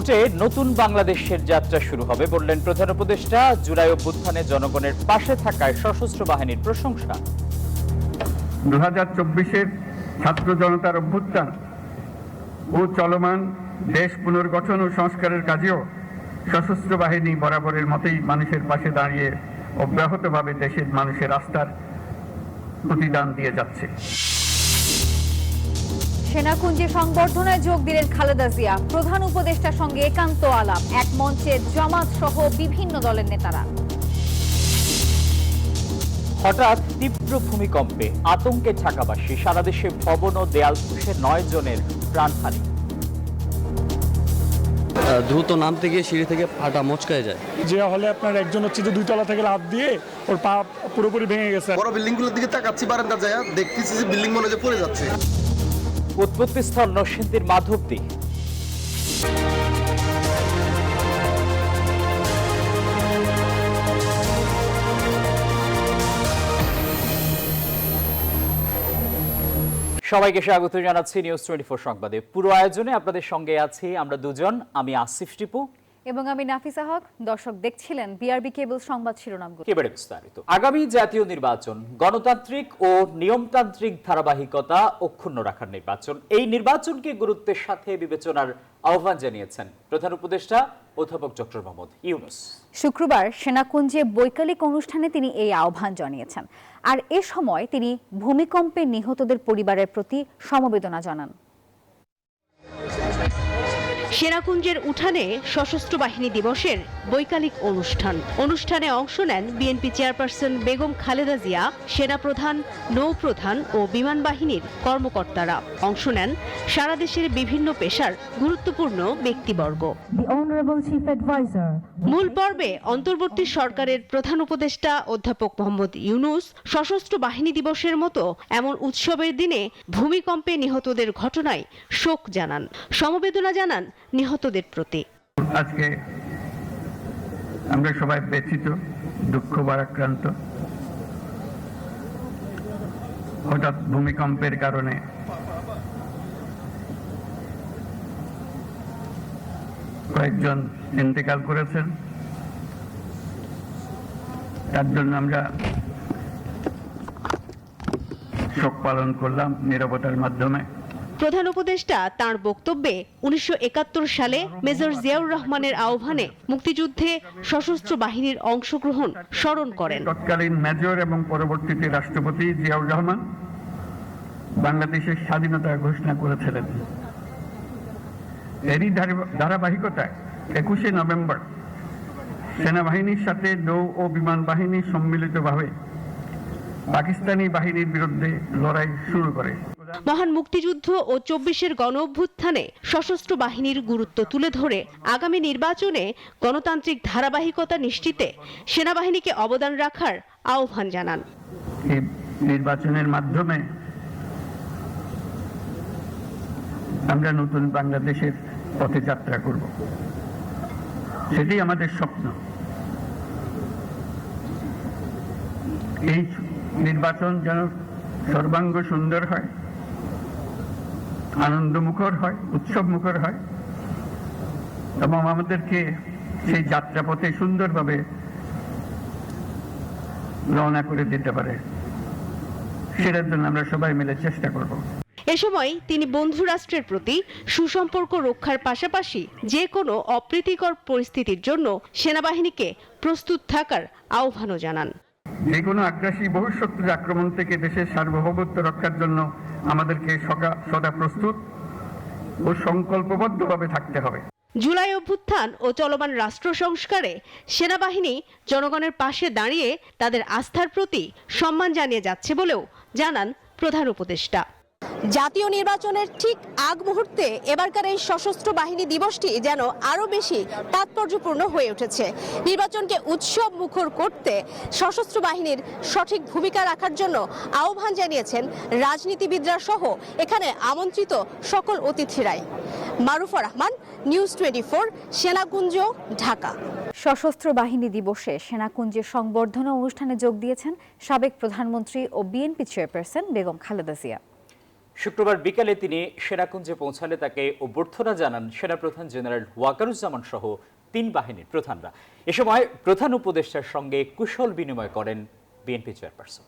ভোটে নতুন বাংলাদেশের যাত্রা শুরু হবে বললেন প্রধান উপদেষ্টা। জুলাই অভ্যুত্থানে জনগণের পাশে থাকায় সশস্ত্র বাহিনীর প্রশংসা। 2024-এর ছাত্র জনতার অভ্যুত্থান ও চলমান দেশ পুনর্গঠন ও সংস্কারের কাজেও সশস্ত্র বাহিনী বরাবরের মতোই মানুষের পাশে দাঁড়িয়ে অব্যাহতভাবে দেশের মানুষের আস্থার প্রতিদান দিয়ে যাচ্ছে। সেনাকুঞ্জে সংবর্ধনায় যোগ দিলেন খালেদা জিয়া। প্রধান উপদেষ্টার সঙ্গে একান্ত আলাপ, এক মঞ্চে জামাত সহ বিভিন্ন দলের নেতারা। হঠাৎ তীব্র ভূমিকম্পে আতঙ্কে ঢাকাবাসী। সারা দেশে ভবন ও দেয়াল ধসে 9 জনের প্রাণহানি। দ্রুত নামতে গিয়ে সিঁড়ি থেকে পাটা মচকায় যায়। যে হলে আপনার একজন হচ্ছে যে 2 তলা থেকে লাফ দিয়ে ওর পা পুরোপুরি ভেঙে গেছে। বড় বিল্ডিংগুলোর দিকে তাকাচ্ছি, বারান্দা যায় দেখতেছি যে বিল্ডিং মনে হয় পড়ে যাচ্ছে। উৎপত্তিস্থল নরসিংদীর মাধবদী। সবাইকে স্বাগত জানাচ্ছি নিউজ 24 সংবাদে। পুরো আয়োজনে আপনাদের সঙ্গে আছি আমরা দুজন, আমি আসিফ টিপু এবং আমি নাফিসা হক। দর্শক দেখছিলেন বিআরবি কেবল সংবাদ শিরোনামগুলো। এবারে বিস্তারিত। আগামী জাতীয় নির্বাচন গণতান্ত্রিক ও নিয়মতান্ত্রিক ধারাবাহিকতা অক্ষুণ্ণ রাখার নির্বাচন। এই নির্বাচনকে গুরুত্বের সাথে বিবেচনার আহ্বান জানিয়েছেন প্রধান উপদেষ্টা অধ্যাপক ডক্টর মোহাম্মদ ইউনূস। শুক্রবার সেনাকুঞ্জে বৈকালিক অনুষ্ঠানে তিনি এই আহ্বান জানিয়েছেন। আর এ সময় তিনি ভূমিকম্পে নিহতদের পরিবারের প্রতি সমবেদনা জানান। সেনাকুঞ্জের উঠানে সশস্ত্র বাহিনী দিবসের বৈকালিক অনুষ্ঠানে অংশ নেন বিএনপি চেয়ারপারসন বেগম খালেদা জিয়া, সেনাপ্রধান, নৌপ্রধান ও বিমান বাহিনীর কর্মকর্তারা। অংশ নেন সারা দেশের বিভিন্ন পেশার গুরুত্বপূর্ণ ব্যক্তিবর্গ। মূল পর্বে অন্তর্বর্তী সরকারের প্রধান উপদেষ্টা অধ্যাপক মোহাম্মদ ইউনূস সশস্ত্র বাহিনী দিবসের মতো এমন উৎসবের দিনে ভূমিকম্পে নিহতদের ঘটনায় শোক জানান, সমবেদনা জানান নিহতদের প্রতি। আজকে আমরা সবাই ব্যথিত, দুঃখ ভারাক্রান্ত। হঠাৎ ভূমিকম্পের কারণে কয়েকজন ইন্তেকাল করেছেন, তার জন্য আমরা শোক পালন করলাম নীরবতার মাধ্যমে। প্রধান উপদেষ্টা তাঁর বক্তব্যে 1971 সালে মেজর জিয়াউর রহমানের আহ্বানে মুক্তিযুদ্ধে সশস্ত্র বাহিনীর অংশগ্রহণ স্মরণ করেন। তৎকালীন মেজর এবং পরবর্তীতে রাষ্ট্রপতি জিয়াউর রহমান বাংলাদেশের স্বাধীনতা ঘোষণা করেছিলেন। এরই ধারাবাহিকতায় 21শে নভেম্বর সেনাবাহিনীর সাথে নৌ ও বিমান বাহিনী সম্মিলিতভাবে পাকিস্তানি বাহিনীর বিরুদ্ধে লড়াই শুরু করে। মহান মুক্তিযুদ্ধ ও 24-এর গণ অভ্যুত্থানে সশস্ত্র বাহিনীর গুরুত্ব তুলে ধরে আগামী নির্বাচনে গণতান্ত্রিক ধারাবাহিকতা নিশ্চিতে সেনাবাহিনীকে অবদান রাখার আহ্বান জানান। এই নির্বাচনের মাধ্যমে আমরা নতুন বাংলাদেশের পথে যাত্রা করব, সেটি আমাদের স্বপ্ন। এই নির্বাচন যেন সর্বাঙ্গ সুন্দর হয়, আনন্দমুখর হয়, উৎসবমুখর হয় এবং আমাদেরকে সেই যাত্রাপথে সুন্দরভাবে রওনা করে দিতে পারে, সেটার জন্য আমরা সবাই মিলে চেষ্টা করব। এ সময় তিনি বন্ধু রাষ্ট্রের প্রতি সুসম্পর্ক রক্ষার পাশাপাশি যে কোনো অপ্রীতিকর পরিস্থিতির জন্য সেনাবাহিনীকে প্রস্তুত থাকার আহ্বানও জানান। যে কোনো আগ্রাসী বহিঃশত্রুর আক্রমণ থেকে দেশের সার্বভৌমত্ব রক্ষার জন্য আমাদেরকে সদা প্রস্তুত ও সংকল্পবদ্ধভাবে থাকতে হবে। জুলাই অভ্যুত্থান ও চলমান রাষ্ট্র সংস্কারে সেনাবাহিনী জনগণের পাশে দাঁড়িয়ে তাদের আস্থার প্রতি সম্মান জানিয়ে যাচ্ছে বলেও জানান প্রধান উপদেষ্টা। জাতীয় নির্বাচনের ঠিক আগ মুহূর্তে এবারকার এই সশস্ত্র বাহিনী দিবসটি যেন আরো বেশি তাৎপর্যপূর্ণ হয়ে উঠেছে। নির্বাচনকে উৎসব মুখর করতে সশস্ত্র বাহিনীর সঠিক ভূমিকা রাখার জন্য আহ্বান জানিয়েছেন রাজনীতিবিদরা সহ এখানে আমন্ত্রিত সকল অতিথিরাই। মারুফা রহমান, নিউজ 24, সেনাকুঞ্জ, ঢাকা। সশস্ত্র বাহিনী দিবসে সেনাকুঞ্জে সংবর্ধনা অনুষ্ঠানে যোগ দিয়েছেন সাবেক প্রধানমন্ত্রী ও বিএনপি চেয়ারপারসন বেগম খালেদা জিয়া। শুক্রবার বিকালে তিনি সেনাকুঞ্জে পৌঁছালে তাকে অভ্যর্থনা জানান সেনাপ্রধান জেনারেল ওয়াকারুজ্জামান সহ 3 বাহিনীর প্রধানরা। এ সময় প্রধান উপদেষ্টার সঙ্গে কুশল বিনিময় করেন বিএনপি চেয়ারপারসন।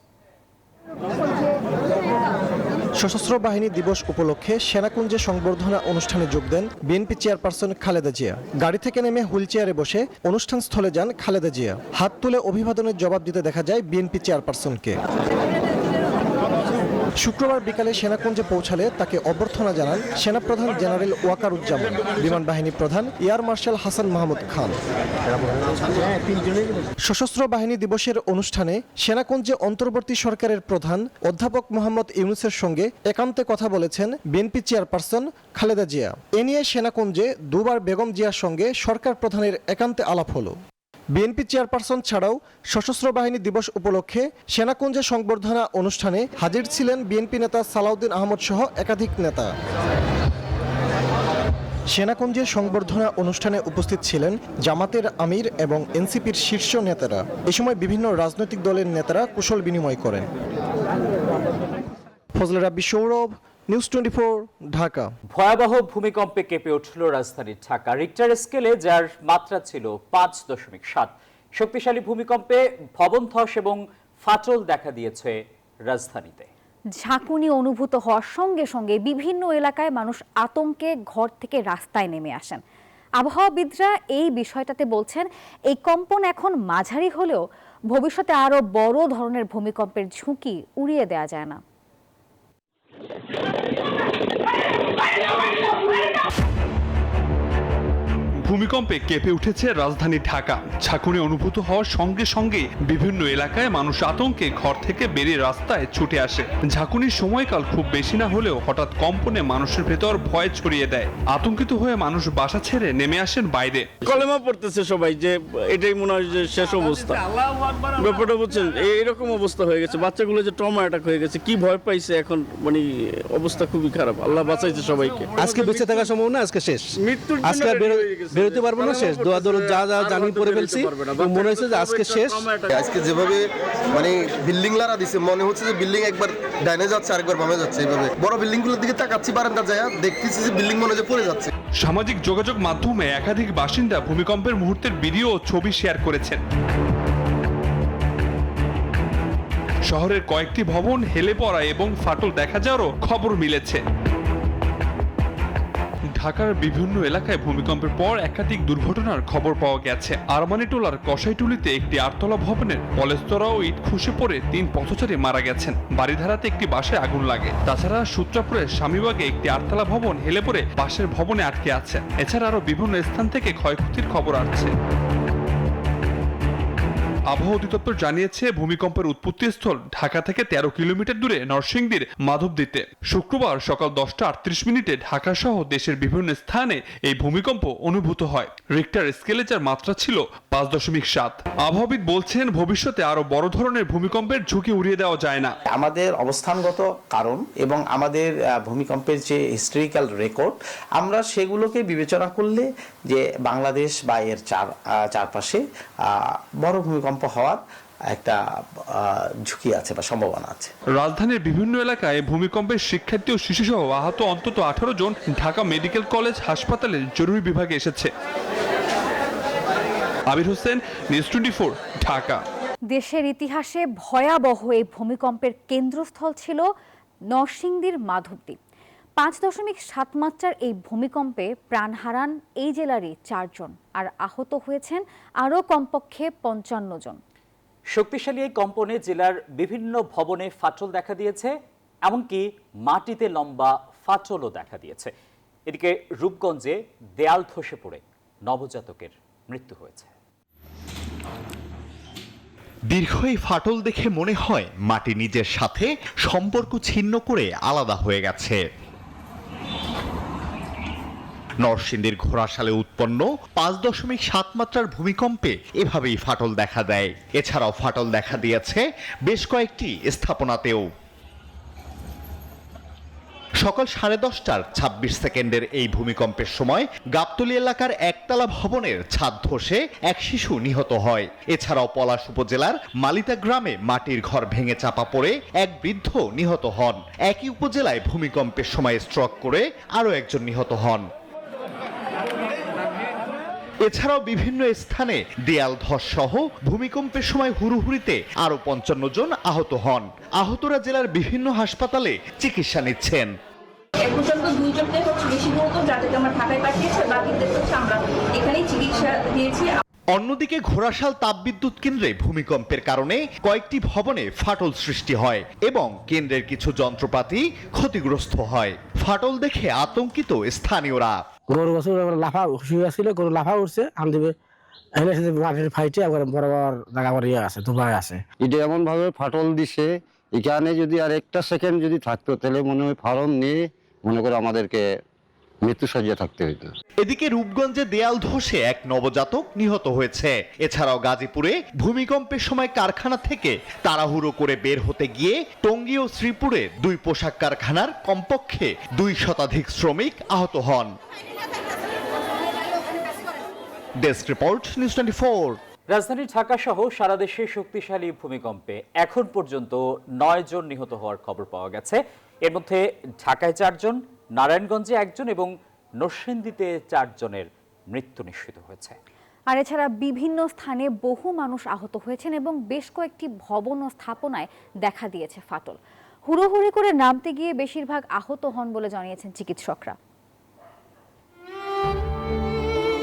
সশস্ত্র বাহিনী দিবস উপলক্ষে সেনাকুঞ্জে সংবর্ধনা অনুষ্ঠানে যোগ দেন বিএনপি চেয়ারপারসন খালেদা জিয়া। গাড়ি থেকে নেমে হুইল চেয়ারে বসে অনুষ্ঠান স্থলে যান খালেদা জিয়া। হাত তুলে অভিবাদনের জবাব দিতে দেখা যায় বিএনপি চেয়ারপারসনকে। শুক্রবার বিকালে সেনাকুঞ্জে পৌঁছালে তাকে অভ্যর্থনা জানান সেনাপ্রধান জেনারেল ওয়াকারুজ্জামান, বিমান বাহিনী প্রধান এয়ার মার্শাল হাসান মাহমুদ খান। সশস্ত্র বাহিনী দিবসের অনুষ্ঠানে সেনাকুঞ্জে অন্তর্বর্তী সরকারের প্রধান অধ্যাপক মোহাম্মদ ইউনূসের সঙ্গে একান্তে কথা বলেছেন বিএনপি চেয়ারপারসন খালেদা জিয়া। এ নিয়ে সেনাকুঞ্জে দুবার বেগম জিয়ার সঙ্গে সরকার প্রধানের একান্তে আলাপ হলো। বিএনপি চেয়ারপারসন ছাড়াও সশস্ত্র বাহিনী দিবস উপলক্ষে সেনাকুঞ্জে সংবর্ধনা অনুষ্ঠানে হাজির ছিলেন বিএনপি নেতা সালাউদ্দিন আহমদ সহ একাধিক নেতা। সেনাকুঞ্জে সংবর্ধনা অনুষ্ঠানে উপস্থিত ছিলেন জামাতের আমির এবং এনসিপির শীর্ষ নেতারা। এ সময় বিভিন্ন রাজনৈতিক দলের নেতারা কুশল বিনিময় করেন। ফজলে রাব্বি সৌরভ, নিউজ 24, ঢাকা। ভয়াবহ ভূমিকম্পে কেঁপে উঠল রাজধানী ঢাকা। রিক্টার স্কেলে যার মাত্রা ছিল 5.7। শক্তিশালী ভূমিকম্পে ভবন ধস এবং ফাটল দেখা দিয়েছে রাজধানীতে। ঝাঁকুনি অনুভূত হওয়ার সঙ্গে সঙ্গে বিভিন্ন এলাকায় মানুষ আতঙ্কে ঘর থেকে রাস্তায় নেমে আসেন। আবহাওয়াবিদরা এই বিষয়টাতে বলছেন, এই কম্পন এখন মাঝারি হলেও ভবিষ্যতে আরও বড় ধরনের ভূমিকম্পের ঝুঁকি উড়িয়ে দেওয়া যায় না। ভূমিকম্পে কেঁপে উঠেছে রাজধানী ঢাকা। ঝাঁকুনি অনুভূত হওয়ার সঙ্গে সঙ্গে বিভিন্ন এলাকায় মানুষ আতঙ্কে ঘর থেকে বেরিয়ে রাস্তায় ছুটে আসে। ঝাঁকুনির সময়কাল খুব বেশি না হলেও হঠাৎ কম্পনে মানুষের ভেতর ভয় ছড়িয়ে দেয়। আতঙ্কিত হয়ে মানুষ বাসা ছেড়ে নেমে আসেন বাইরে। কলেমা পড়তেছে সবাই যে এটাই মনে হয় যে শেষ অবস্থা। ব্যাপারটা বুঝছেন, এরকম অবস্থা হয়ে গেছে। বাচ্চাগুলো যে ট্রমা অ্যাটাক হয়ে গেছে, কি ভয় পাইছে এখন, মানে অবস্থা খুবই খারাপ। আল্লাহ বাঁচাইছে সবাইকে। আজকে বেঁচে থাকার সম্ভাবনা আজকে শেষ, মৃত্যুর আজকে বেরোতে পারবো না, শেষ। দোয়া দরুদ যা যা জানি পড়ে ফেলছি, মনে হচ্ছে যে আজকে শেষ। আজকে যেভাবে মানে বিল্ডিং লারা দিছে, মনে হচ্ছে যে বিল্ডিং একবার ডাইনে যাচ্ছে আরেকবার বামে যাচ্ছে। এইভাবে বড় বিল্ডিং গুলোর দিকে তাকাচ্ছি, বারান্দা যায় দেখতেছি যে বিল্ডিং মনে হয় পড়ে যাচ্ছে। সামাজিক যোগাযোগ মাধ্যমে একাধিক বাসিন্দা ভূমিকম্পের মুহূর্তের ভিডিও ও ছবি শেয়ার করেছেন। শহরের কয়েকটি ভবন হেলে পড়া এবং ফাটল দেখা যাওয়ারও খবর মিলেছে। ঢাকার বিভিন্ন এলাকায় ভূমিকম্পের পর একাধিক দুর্ঘটনার খবর পাওয়া গেছে। আরমানিটোলার কসাইটুলিতে একটি 8তলা ভবনের পলেস্তরা ও ইট খসে পড়ে 3 পথচারী মারা গেছেন। বাড়িধারাতে একটি বাসায় আগুন লাগে। তাছাড়া সূত্রাপুরের স্বামীবাগে একটি 8তলা ভবন হেলে পড়ে পাশের ভবনে আটকে আছে। এছাড়া আরও বিভিন্ন স্থান থেকে ক্ষয়ক্ষতির খবর আসছে। আবহাওয়া অধিদপ্তর জানিয়েছে, ভূমিকম্পের উৎপত্তিস্থল ঢাকা থেকে 13 কিলোমিটার দূরে নরসিংদীর মাধবদীতে। শুক্রবার সকাল 10:38 ঢাকা সহ দেশের বিভিন্ন স্থানে এই ভূমিকম্প অনুভূত হয়। রিক্টার স্কেলে যার মাত্রা ছিল 5.7। আবহাওয়াবিদ বলছেন, ভবিষ্যতে আরো বড় ধরনের ভূমিকম্পের ঝুঁকি উড়িয়ে দেওয়া যায় না। আমাদের অবস্থানগত কারণ এবং আমাদের ভূমিকম্পের যে হিস্টোরিক্যাল রেকর্ড, আমরা সেগুলোকে বিবেচনা করলে যে বাংলাদেশ বা এর চারপাশে বড় ভূমিকম্প হওয়ার একটা ঝুঁকি আছে বা সম্ভাবনা আছে। রাজধানীর বিভিন্ন এলাকায় ভূমিকম্পের শিক্ষার্থী ও শিশুসহ আহত অন্তত 18 জন ঢাকা মেডিকেল কলেজ হাসপাতালের জরুরি বিভাগে এসেছে। আবির হোসেন, নিউজ 24, ঢাকা। দেশের ইতিহাসে ভয়াবহ এই ভূমিকম্পের কেন্দ্রস্থল ছিল নরসিংদীর মাধবদী। 5.7 মাত্রার এই ভূমিকম্পে প্রাণ হারান এই জেলারই 4 জন, আর আহত হয়েছেন আরও কমপক্ষে 55 জন। শক্তিশালী এই কম্পনে জেলার বিভিন্ন ভবনে ফাটল দেখা দিয়েছে, এমনকি মাটিতে লম্বা ফাটলও দেখা দিয়েছে। এদিকে রূপগঞ্জে দেয়াল ধসে পড়ে নবজাতকের মৃত্যু হয়েছে। দীর্ঘ এই ফাটল দেখে মনে হয় মাটি নিজের সাথে সম্পর্ক ছিন্ন করে আলাদা হয়ে গেছে। নরসিংদীর ঘোড়াশালে উৎপন্ন 5.7 মাত্রার ভূমিকম্পে এভাবেই ফাটল দেখা দেয়। এছাড়াও ফাটল দেখা দিয়েছে বেশ কয়েকটি স্থাপনাতেও। সকাল 10:30টার 26 সেকেন্ডের এই ভূমিকম্পের সময় গাবতলী এলাকার একতলা ভবনের ছাদ ধসে এক শিশু নিহত হয়। এছাড়াও পলাশ উপজেলার মালিতা গ্রামে মাটির ঘর ভেঙে চাপা পড়ে এক বৃদ্ধ নিহত হন। একই উপজেলায় ভূমিকম্পের সময় স্ট্রোক করে আরও একজন নিহত হন। এছাড়াও বিভিন্ন স্থানে দেয়াল ধস সহ ভূমিকম্পের সময় হুড়ুহুড়িতে আরো 55 জন আহত হন। আহতরা জেলার বিভিন্ন হাসপাতালে চিকিৎসা নিচ্ছেন। অন্যদিকে ঘোড়াশাল তাপবিদ্যুৎ কেন্দ্রে ভূমিকম্পের কারণে কয়েকটি ভবনে ফাটল সৃষ্টি হয় এবং কেন্দ্রের কিছু যন্ত্রপাতি ক্ষতিগ্রস্ত হয়। ফাটল দেখে আতঙ্কিত স্থানীয়রা। গরু বছর লাফা শুয়ে ছিল, গরু লাফা উঠছে আনদিবে এনে সাথে মাটির ফাইটে আবার বড় বড় জায়গা বড় আছে দুবাই আছে। এটা এমন ভাবে ফাটল দিছে, এখানে যদি আর একটা সেকেন্ড যদি থাকতো তাহলে মনে হয় ফার্ম নিয়ে মনে করে আমাদেরকে মৃত্যু সজ্জায় থাকতে হইতো। এদিকে রূপগঞ্জে দেয়াল ধসে এক নবজাতক নিহত হয়েছে। এছাড়াও গাজীপুরে ভূমিকম্পের সময় কারখানা থেকে তাড়াহুড়ো করে বের হতে গিয়ে টঙ্গী ও শ্রীপুরে 2 পোশাক কারখানার কমপক্ষে 2 শতাধিক শ্রমিক আহত হন। Desk report, news 24। রাজধানী ঢাকা সহ সারা দেশে শক্তিশালী ভূমিকম্পে এখন পর্যন্ত 9 জন নিহত হওয়ার খবর পাওয়া গেছে। এর মধ্যে ঢাকায় 4 জন, নারায়ণগঞ্জে 1 জন এবং নরসিংদীতে 4 জনের মৃত্যু নিশ্চিত হয়েছে। আর এছাড়া বিভিন্ন স্থানে বহু মানুষ আহত হয়েছেন এবং বেশ কয়েকটি ভবন ও স্থাপনায় দেখা দিয়েছে ফাটল। হুড়োহুড়ি করে নামতে গিয়ে বেশিরভাগ আহত হন বলে জানিয়েছেন চিকিৎসকরা।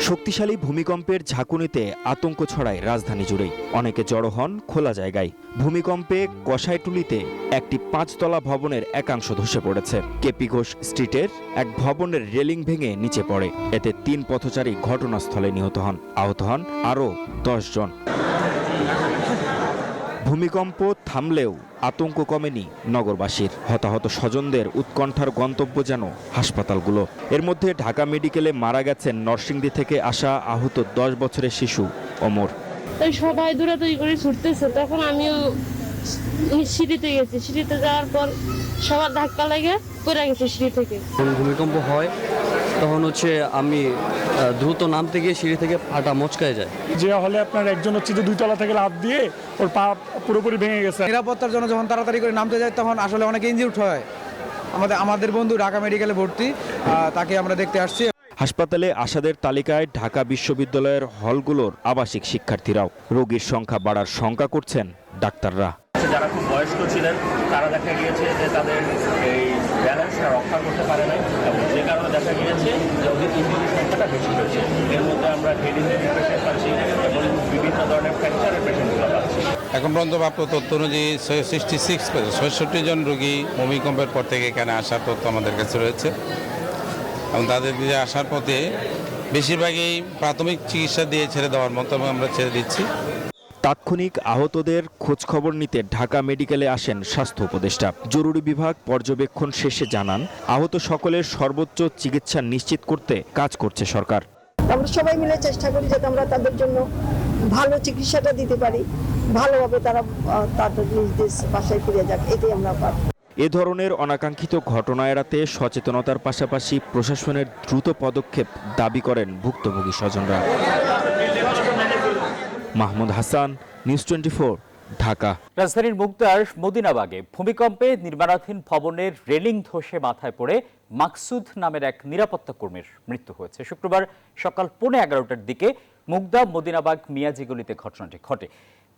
শক্তিশালী ভূমিকম্পের ঝাঁকুনিতে আতঙ্ক ছড়ায় রাজধানী জুড়েই। অনেকে জড়ো হন খোলা জায়গায়। ভূমিকম্পে কষাইটুলিতে একটি 5 তলা ভবনের একাংশ ধসে পড়েছে। কেপি ঘোষ স্ট্রিটের এক ভবনের রেলিং ভেঙে নিচে পড়ে। এতে 3 পথচারী ঘটনাস্থলে নিহত হন। আহত হন আরও 10 জন। ভূমিকম্প থামলেও আতঙ্ক কমেনি নগরবাসীর। হতাহত স্বজনদের উৎকণ্ঠার গন্তব্য যেন হাসপাতালগুলো। এর মধ্যে ঢাকা মেডিকেলে মারা গেছেন নরসিংদী থেকে আসা আহত 10 বছরের শিশু ওমর। সবাই দৌড়াদৌড়ি করে ছুটতেছে, তখন আমিও সিঁড়িতে গেছি। সিঁড়িতে যাওয়ার পর সবার ধাক্কা লাগে পড়ে গেছে সিঁড়ি থেকে। যখন ভূমিকম্প হয় তখন আমি দ্রুত নামতে গিয়ে সিঁড়ি থেকে পাটা মচকায় যায়। যে হলে আপনার একজন 2 তলা থেকে লাফ দিয়ে ওর পা পুরোপুরি ভেঙে গেছে। নিরাপত্তার জন্য যখন তাড়াতাড়ি করে নামতে যায় তখন আসলে অনেক ইনজিউর্ড হয়। আমাদের বন্ধু ঢাকা মেডিকেলে ভর্তি, তাকে আমরা দেখতে আসছি। হাসপাতালে আসাদের তালিকায় ঢাকা বিশ্ববিদ্যালয়ের হলগুলোর আবাসিক শিক্ষার্থীরাও। রোগীর সংখ্যা বাড়ার শঙ্কা করছেন ডাক্তাররা। যারা খুব বয়স্ক ছিলেন তারা দেখা গিয়েছে যে তাদের এই ব্যালেন্সটা রক্ষা করতে পারে নাই, এবং যে কারণে দেখা গিয়েছে যে ওদের ইনজুরির সংখ্যাটা বেশি হয়েছে। এর মধ্যে আমরা হেড ইনজুরির পেশেন্ট পাচ্ছি এবং বিভিন্ন ধরনের ফ্র্যাকচারের পেশেন্টগুলো পাচ্ছি। এখন পর্যন্ত প্রাপ্ত তথ্য অনুযায়ী 66 জন রোগী ভূমিকম্পের পর থেকে এখানে আসার তথ্য আমাদের কাছে রয়েছে, এবং তাদের আসার পথে বেশিরভাগই প্রাথমিক চিকিৎসা দিয়ে ছেড়ে দেওয়ার মতো আমরা ছেড়ে দিচ্ছি। তাৎক্ষণিক আহতদের খোঁজখবর নিতে ঢাকা মেডিকেলে আসেন স্বাস্থ্য উপদেষ্টা। জরুরি বিভাগ পর্যবেক্ষণ শেষে জানান, আহত সকলের সর্বোচ্চ চিকিৎসা নিশ্চিত করতে কাজ করছে সরকার। আমরা সবাই মিলে চেষ্টা করি যাতে আমরা তাদের জন্য ভালো চিকিৎসাটা দিতে পারি, ভালোভাবে তারা তাদের নিজ দেশ বাসায় ফিরে যাক, এটাই আমরা পারি। এ ধরনের অনাকাঙ্ক্ষিত ঘটনা এড়াতে সচেতনতার পাশাপাশি প্রশাসনের দ্রুত পদক্ষেপ দাবি করেন ভুক্তভোগী স্বজনরা। মাহমুদ হাসান, নিউজ 24, ঢাকা। রাজধানীর মুগদার মদিনাবাগে ভূমিকম্পে নির্মাণাধীন ভবনের রেলিং ধসে মাথায় পড়ে মাকসুদ নামের এক নিরাপত্তা কর্মীর মৃত্যু হয়েছে। শুক্রবার সকাল 11:15টার দিকে মুগদা মদিনাবাগ মিয়াজি গলিতে ঘটনাটি ঘটে।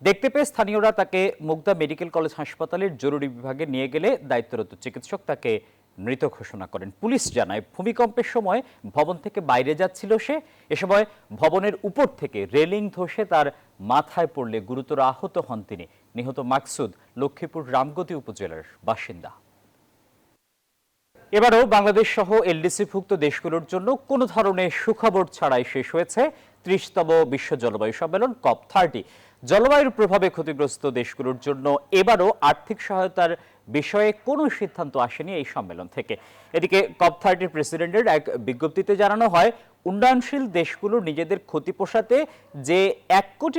দেখতে পেয়ে স্থানীয়রা তাকে মুগদা মেডিকেল কলেজ হাসপাতালের জরুরি বিভাগে নিয়ে গেলে দায়িত্বরত চিকিৎসক তাকে মৃত ঘোষণা করেন। পুলিশ জানায়, ভূমিকম্পের সময় ভবন থেকে বাইরে যাচ্ছিল সে। এ সময় ভবনের উপর থেকে রেলিং ধসে তার মাথায় পড়লে গুরুতর আহত হন তিনি। নিহত মাকসুদ লক্ষ্মীপুর রামগতি উপজেলার বাসিন্দা। এবারও বাংলাদেশ সহ এলডিসিভুক্ত দেশগুলোর জন্য কোনো ধরনের সুখবর ছাড়াই শেষ হয়েছে 30তম বিশ্ব জলবায়ু সম্মেলন COP30। জলবায়ুর প্রভাবে ক্ষতিগ্রস্ত দেশগুলোর জন্য এবারও আর্থিক সহায়তার বিষয়ে কোনো সিদ্ধান্ত আসেনি এই সম্মেলন থেকে। এদিকে COP30 প্রেসিডেন্টের এক বিজ্ঞপ্তিতে জানানো হয়, উন্নয়নশীল দেশগুলো নিজেদের ক্ষতি পোষাতে যে $1.20 কোটি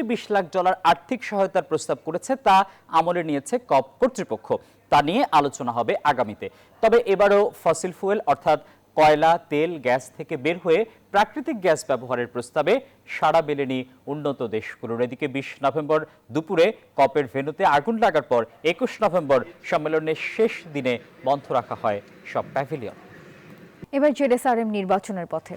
আর্থিক সহায়তার প্রস্তাব করেছে তা আমলে নিয়েছে COP কর্তৃপক্ষ। তা নিয়ে আলোচনা হবে আগামীতে। তবে এবারও ফসিল ফুয়েল অর্থাৎ কয়লা, তেল, গ্যাস থেকে বের হয়ে প্রাকৃতিক গ্যাস ব্যবহারের প্রস্তাবে সাড়া মেলেনি উন্নত দেশগুলোর। এদিকে 20 নভেম্বর দুপুরে কপের ভেন্যুতে আগুন লাগার পর 21 নভেম্বর সম্মেলনের শেষ দিনে বন্ধ রাখা হয় সব প্যাভিলিয়ন। এবার জেডএসআরএম নির্বাচনের পথে।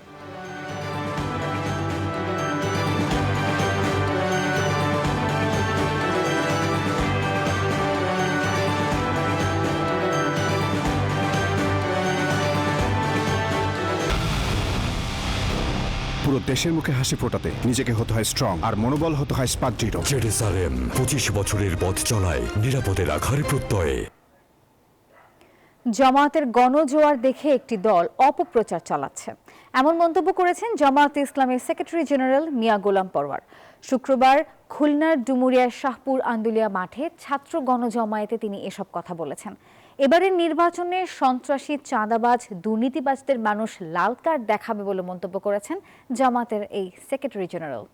পুরো দেশের মুখে হাসি ফোটাতে নিজেকে হতে হয় স্ট্রং, আর মনোবল হতে হয় স্পাক দৃঢ়। জেডএসআরএম 25 বছরের পথ চলায় নিরাপদে রাখার প্রত্যয়ে। জামায়াতের গণজোয়ার দেখে একটি দল অপপ্রচার চালাচ্ছে, এমন মন্তব্য করেছেন জামায়াতে ইসলামের সেক্রেটারি জেনারেল মিয়া গোলাম পরওয়ার। শুক্রবার খুলনার ডুমুরিয়ার শাহপুর আন্দুলিয়া মাঠে ছাত্র গণজমায়েতে তিনি এসব কথা বলেছেন। এবারের নির্বাচনে সন্ত্রাসী, চাঁদাবাজ, দুর্নীতিবাজদের মানুষ লাল কার্ড দেখাবে বলে মন্তব্য করেছেন জামায়াতের এই সেক্রেটারি জেনারেল।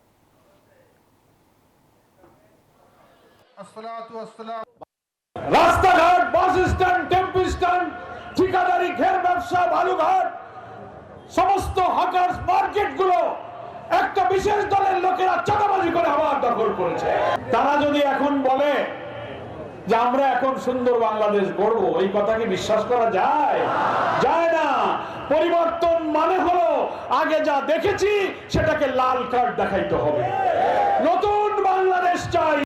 রাস্তাঘাট, বাস স্ট্যান্ড, টেম্পো স্ট্যান্ড, ঠিকাদারি, ঘের ব্যবসা, বালুঘাট, সমস্ত হাকার্স মার্কেটগুলো একটা বিশেষ দলের লোকেরা চাঁদাবাজি করে আবার দখল করেছে। তারা যদি এখন বলে যে আমরা এখন সুন্দর বাংলাদেশ গড়বো, এই কথা কি বিশ্বাস করা যায়? যায় না। পরিবর্তন মানে হলো আগে যা দেখেছি সেটাকে লাল কার্ড দেখাইতে হবে। নতুন বাংলাদেশ চাই।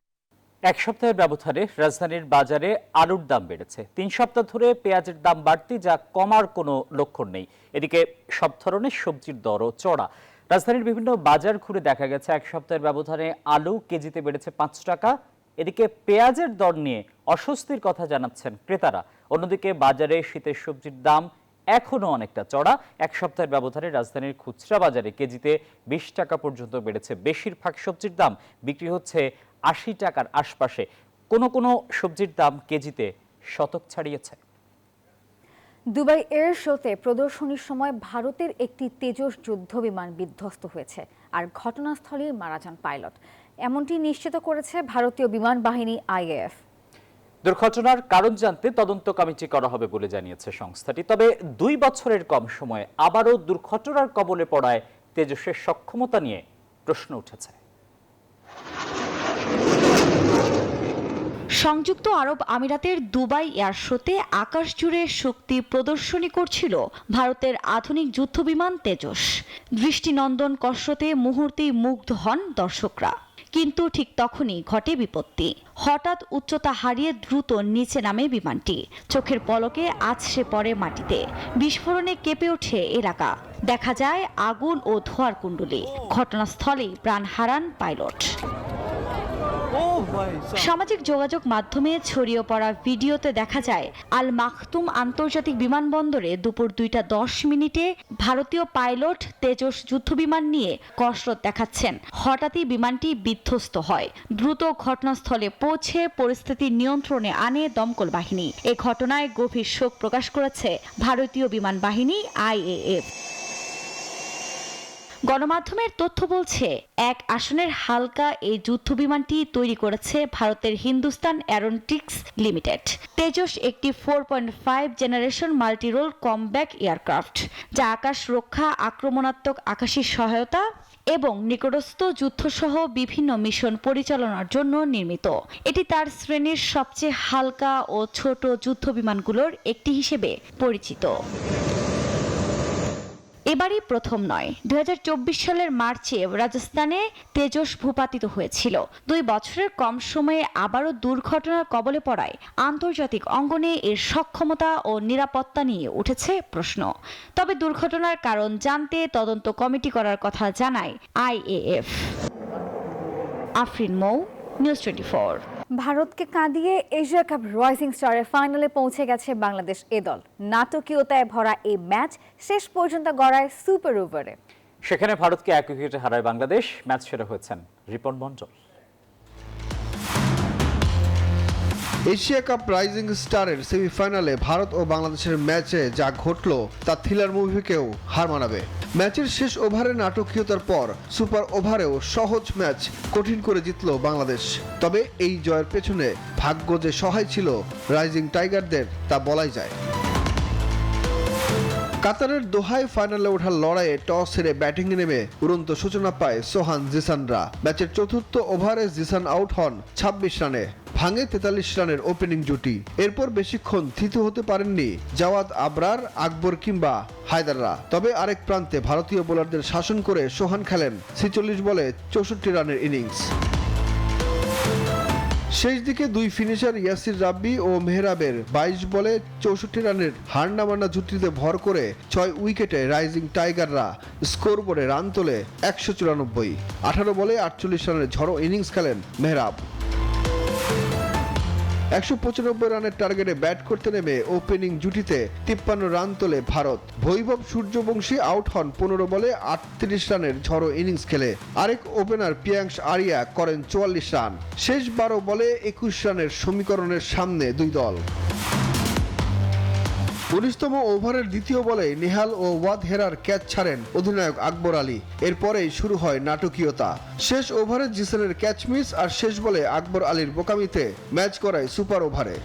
এক সপ্তাহের ব্যবধানে রাজধানীর বাজারে আলুর দাম বেড়েছে। 3 সপ্তাহ ধরে পেঁয়াজের দাম বাড়তি, যা কমার কোনো লক্ষণ নেই। এদিকে সব ধরনের সবজির দরও চড়া। রাজধানীর বিভিন্ন বাজার ঘুরে দেখা গেছে এক সপ্তাহের ব্যবধানে আলু কেজিতে বেড়েছে 5 টাকা। এদিকে পেঁয়াজের দর নিয়ে অস্বস্তির কথা জানাচ্ছেন ক্রেতারা। অন্যদিকে বাজারে শীতের সবজির দাম এখনো অনেকটা চড়া। এক সপ্তাহের ব্যবধানে রাজধানীর খুচরা বাজারে কেজিতে 20 টাকা পর্যন্ত বেড়েছে। বেশিরভাগ সবজির দাম বিক্রি হচ্ছে 80 টাকার আশপাশে। কোনো কোনো সবজির দাম কেজিতে শতক ছাড়িয়েছে। দুবাই এয়ার শোতে প্রদর্শনীর সময় ভারতের একটি তেজস যুদ্ধ বিমান বিধ্বস্ত হয়েছে, আর ঘটনাস্থলেই মারা যান পাইলট। এমনটি নিশ্চিত করেছে ভারতীয় বিমান বাহিনী আইএএফ। দুর্ঘটনার কারণ জানতে তদন্ত কমিটি করা হবে বলে জানিয়েছে সংস্থাটি। তবে 2 বছরের কম সময়ে আবারও দুর্ঘটনার কবলে পড়ায় তেজসের সক্ষমতা নিয়ে প্রশ্ন উঠেছে। সংযুক্ত আরব আমিরাতের দুবাই এয়ার শোতে আকাশ জুড়ে শক্তি প্রদর্শনী করছিল ভারতের আধুনিক যুদ্ধবিমান তেজস। দৃষ্টিনন্দন কসরতে মুহূর্তেই মুগ্ধ হন দর্শকরা। কিন্তু ঠিক তখনই ঘটে বিপত্তি। হঠাৎ উচ্চতা হারিয়ে দ্রুত নিচে নামে বিমানটি। চোখের পলকে আছড়ে পড়ে মাটিতে। বিস্ফোরণে কেঁপে ওঠে এলাকা। দেখা যায় আগুন ও ধোঁয়ার কুণ্ডলী। ঘটনাস্থলেই প্রাণ হারান পাইলট। সামাজিক যোগাযোগ মাধ্যমে ছড়িয়ে পড়া ভিডিওতে দেখা যায় আল মাখতুম আন্তর্জাতিক বিমানবন্দরে দুপুর 2:10 ভারতীয় পাইলট তেজস যুদ্ধবিমান নিয়ে কসরত দেখাচ্ছেন। হঠাৎই বিমানটি বিধ্বস্ত হয়। দ্রুত ঘটনাস্থলে পৌঁছে পরিস্থিতি নিয়ন্ত্রণে আনে দমকল বাহিনী। এ ঘটনায় গভীর শোক প্রকাশ করেছে ভারতীয় বিমান বাহিনী আইএএফ। গণমাধ্যমের তথ্য বলছে, এক আসনের হালকা এই যুদ্ধবিমানটি তৈরি করেছে ভারতের হিন্দুস্তান এরোনটিক্স লিমিটেড। তেজস একটি 4.5 জেনারেশন মাল্টিরোল কমব্যাক এয়ারক্রাফট, যা আকাশ রক্ষা, আক্রমণাত্মক আকাশী সহায়তা এবং নিকটস্থ যুদ্ধসহ বিভিন্ন মিশন পরিচালনার জন্য নির্মিত। এটি তার শ্রেণীর সবচেয়ে হালকা ও ছোট যুদ্ধবিমানগুলোর একটি হিসেবে পরিচিত। এবারই প্রথম নয়। 2024 সালের মার্চে রাজস্থানে তেজস ভূপাতিত হয়েছিল। 2 বছরের কম সময়ে আবারও দুর্ঘটনার কবলে পড়ায় আন্তর্জাতিক অঙ্গনে এর সক্ষমতা ও নিরাপত্তা নিয়ে উঠেছে প্রশ্ন। তবে দুর্ঘটনার কারণ জানতে তদন্ত কমিটি করার কথা জানায় আইএএফ। আফরিন মৌ, নিউজ 24। ভারতকে কাঁদিয়ে এশিয়া কাপ রাইজিং স্টারের ফাইনালে পৌঁছে গেছে বাংলাদেশ এ দল। নাটকীয়তায় ভরা এই ম্যাচ শেষ পর্যন্ত গড়ায় সুপার ওভারে। সেখানে ভারতকে 1 উইকেটে হারায় বাংলাদেশ। ম্যাচ সেরা হয়েছেন রিপন মণ্ডল। এশিয়া কাপ রাইজিং স্টারের সেমিফাইনালে ভারত ও বাংলাদেশের ম্যাচে যা ঘটল তা থ্রিলার মুভিকেও হার মানাবে। ম্যাচের শেষ ওভারে নাটকীয়তার পর সুপার ওভারেও সহজ ম্যাচ কঠিন করে জিতল বাংলাদেশ। তবে এই জয়ের পেছনে ভাগ্য যে সহায় ছিল রাইজিং টাইগারদের তা বলাই যায়। কাতারের দোহায় ফাইনালে ওঠার লড়াইয়ে টস হেরে ব্যাটিংয়ে নেমে উড়ন্ত সূচনা পায় সোহান জিসানরা। ম্যাচের চতুর্থ ওভারে জিসান আউট হন ২৬ রানে, ভাঙে ৪৩ রানের ওপেনিং জুটি। এরপর বেশিক্ষণ থিতু হতে পারেননি জাওয়াদ আবরার, আকবর কিংবা হায়দাররা। তবে আরেক প্রান্তে ভারতীয় বোলারদের শাসন করে সোহান খেলেন ৪৬ বলে ৬৪ রানের ইনিংস। শেষ দিকে দুই ফিনিশার ইয়াসির রাব্বি ও মেহরাবের ২২ বলে ৬৪ রানের হার নামানা জুটিতে ভর করে ৬ উইকেটে রাইজিং টাইগাররা স্কোরবোর্ডে রান তোলে ১৯৪। ১৮ বলে ৪৮ রানের ঝড়ো ইনিংস খেলেন মেহরাব। ১৯৫ রানের টার্গেটে ব্যাট করতে নেমে ওপেনিং জুটিতে ৫৩ রান তোলে ভারত। বৈভব সূর্যবংশী আউট হন ১৫ বলে ৩৮ রানের ঝড়ো ইনিংস খেলে। আরেক ওপেনার পিয়াংশ আরিয়া করেন ৪৪ রান। শেষ ১২ বলে ২১ রানের সমীকরণের সামনে দুই দল। ১৯তম ওভারের দ্বিতীয় বলে নিহাল ও ওয়াদ হেরার ক্যাচ ছাড়েন অধিনায়ক আকবর আলী। এরপরেই শুরু হয় নাটকীয়তা। শেষ ওভারে জিসানের ক্যাচ মিস আর শেষ বলে আকবর আলীর বোকামিতে ম্যাচ করায় সুপার ওভারে।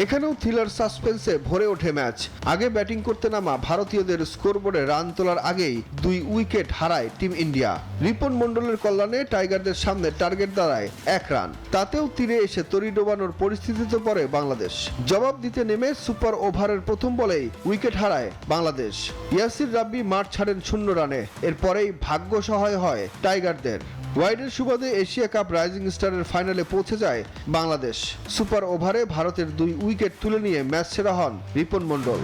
এখানেও থ্রিলার সাসপেন্সে ভরে ওঠে ম্যাচ। আগে ব্যাটিং করতে নামা ভারতীয়দের স্কোরবোর্ডে রান তোলার আগেই ২ উইকেট হারায় টিম ইন্ডিয়া। রিপন মন্ডলের কল্যাণে টাইগারদের সামনে টার্গেট দাঁড়ায় ১ রান। তাতেও তীরে এসে তরি ডোবানোর পরিস্থিতিতে পড়ে বাংলাদেশ। জবাব দিতে নেমে সুপার ওভারের প্রথম বলেই উইকেট হারায় বাংলাদেশ। ইয়াসির রাব্বি মাঠ ছাড়েন ০ রানে। এরপরেই ভাগ্য সহায় হয় টাইগারদের। ওয়াইডের সুবাদে এশিয়া কাপ রাইজিং স্টারের ফাইনালে পৌঁছে যায় বাংলাদেশ। সুপার ওভারে ভারতের ২ উইকেট তুলে নিয়ে ম্যাচ সেরা হন রিপন মন্ডল।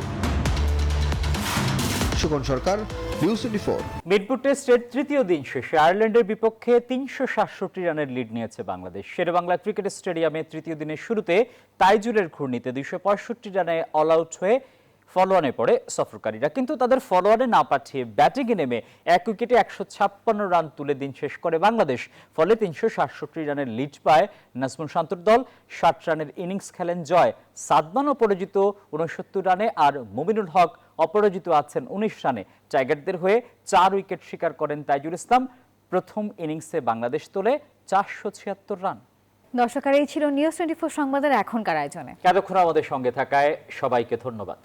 সুকন সরকার, নিউজ 24। মিরপুর টেস্টের তৃতীয় দিন শেষে আয়ারল্যান্ডের বিপক্ষে ৩৬৭ রানের লিড নিয়েছে বাংলাদেশ। শেরেবাংলা ক্রিকেট স্টেডিয়ামে তৃতীয় দিনের শুরুতে তাইজুলের ঘূর্ণিতে ২৬৫ রানে অল আউট হয়ে ফলোয়ানে পড়ে সফরকারীরা। কিন্তু তাদের ফলোয়ানে না পাঠিয়ে ব্যাটিংয়ে নেমে ১ উইকেটে ১৫৬ রান তুলে দিন শেষ করে বাংলাদেশ। ফলে ৩৬৭ রানের লিড পায় নাজমুল শান্তর দল। ৬০ রানের ইনিংস খেলেন জয়। সাদমান অপরাজিত ৬৯ রানে আর মুমিনুল হক অপরাজিত আছেন ১৯ রানে। টাইগারদের হয়ে ৪ উইকেট শিকার করেন তাইজুল ইসলাম। প্রথম ইনিংসে বাংলাদেশ তোলে ৪৭৬ রান। দর্শক, এই ছিল নিউজ 24 সংবাদের এখনকার আয়োজনে। এতক্ষণ আমাদের সঙ্গে থাকায় সবাইকে ধন্যবাদ।